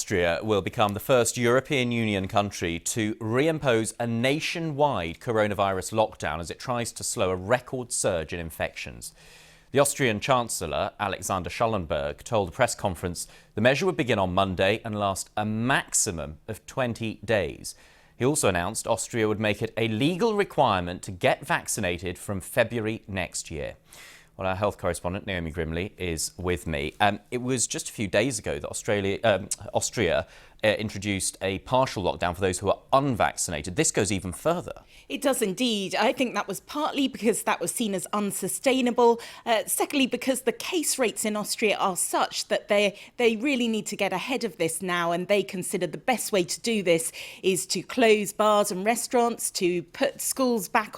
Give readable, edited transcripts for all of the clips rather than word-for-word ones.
Austria will become the first European Union country to reimpose a nationwide coronavirus lockdown as it tries to slow a record surge in infections. The Austrian Chancellor Alexander Schallenberg told a press conference the measure would begin on Monday and last a maximum of 20 days. He also announced Austria would make it a legal requirement to get vaccinated from February next year. Well, our health correspondent, Naomi Grimley, is with me. It was just a few days ago that Austria introduced a partial lockdown for those who are unvaccinated. This goes even further. It does indeed. I think that was partly because that was seen as unsustainable. Secondly, because the case rates in Austria are such that they really need to get ahead of this now, and they consider the best way to do this is to close bars and restaurants, to put schools back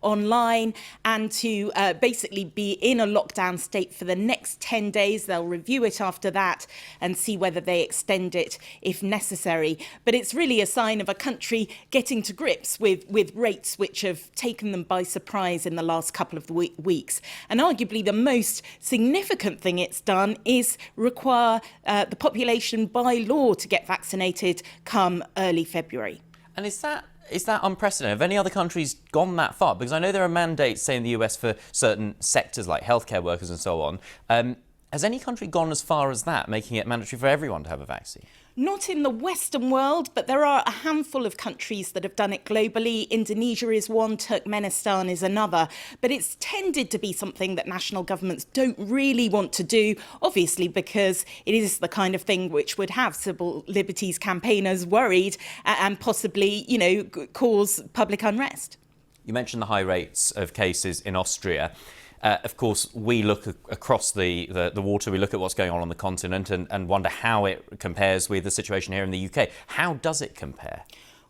online, and to basically be in a lockdown state for the next 10 days. They'll review it after that and see whether they extend it if necessary. But it's really a sign of a country getting to grips with rates which have taken them by surprise in the last couple of weeks. And arguably the most significant thing it's done is require the population by law to get vaccinated come early February. And is that unprecedented? Have any other countries gone that far? Because I know there are mandates, say in the US, for certain sectors like healthcare workers and so on. Has any country gone as far as that, making it mandatory for everyone to have a vaccine? Not in the Western world, but there are a handful of countries that have done it globally. Indonesia is one, Turkmenistan is another. But it's tended to be something that national governments don't really want to do, obviously because it is the kind of thing which would have civil liberties campaigners worried and possibly, cause public unrest. You mentioned the high rates of cases in Austria. Of course, we look across the water, we look at what's going on the continent and wonder how it compares with the situation here in the UK. How does it compare?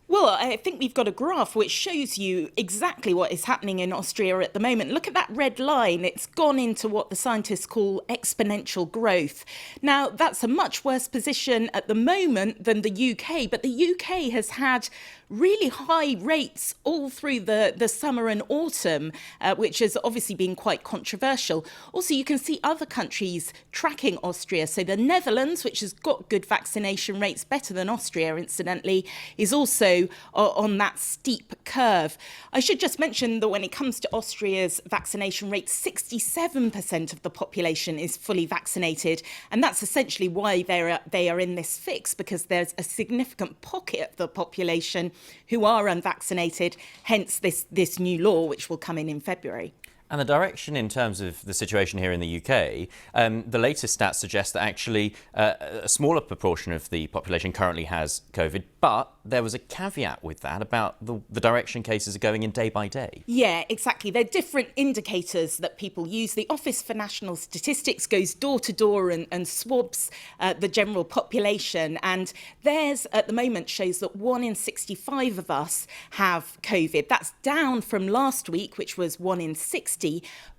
Well, I think we've got a graph which shows you exactly what is happening in Austria at the moment. Look at that red line. It's gone into what the scientists call exponential growth. Now, that's a much worse position at the moment than the UK, but the UK has had really high rates all through the summer and autumn, which has obviously been quite controversial. Also, you can see other countries tracking Austria. So the Netherlands, which has got good vaccination rates, better than Austria, incidentally, is also on that steep curve. I should just mention that when it comes to Austria's vaccination rate, 67% of the population is fully vaccinated. And that's essentially why they are in this fix, because there's a significant pocket of the population who are unvaccinated, hence this new law, which will come in February. And the direction in terms of the situation here in the UK, the latest stats suggest that actually a smaller proportion of the population currently has COVID, but there was a caveat with that about the direction cases are going in day by day. Yeah, exactly. There are different indicators that people use. The Office for National Statistics goes door to door and swabs the general population. And theirs at the moment shows that 1 in 65 of us have COVID. That's down from last week, which was 1 in 60.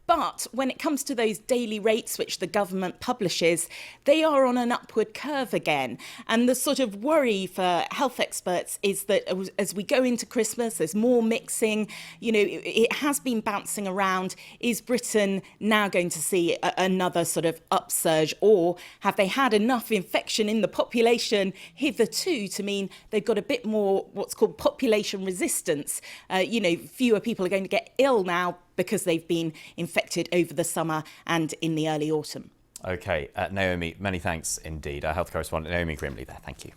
But when it comes to those daily rates, which the government publishes, they are on an upward curve again. And the sort of worry for health experts is that as we go into Christmas, there's more mixing. It has been bouncing around. Is Britain now going to see another sort of upsurge, or have they had enough infection in the population hitherto to mean they've got a bit more what's called population resistance? Fewer people are going to get ill now because they've been infected over the summer and in the early autumn. OK, Naomi, many thanks indeed. Our health correspondent Naomi Grimley there. Thank you.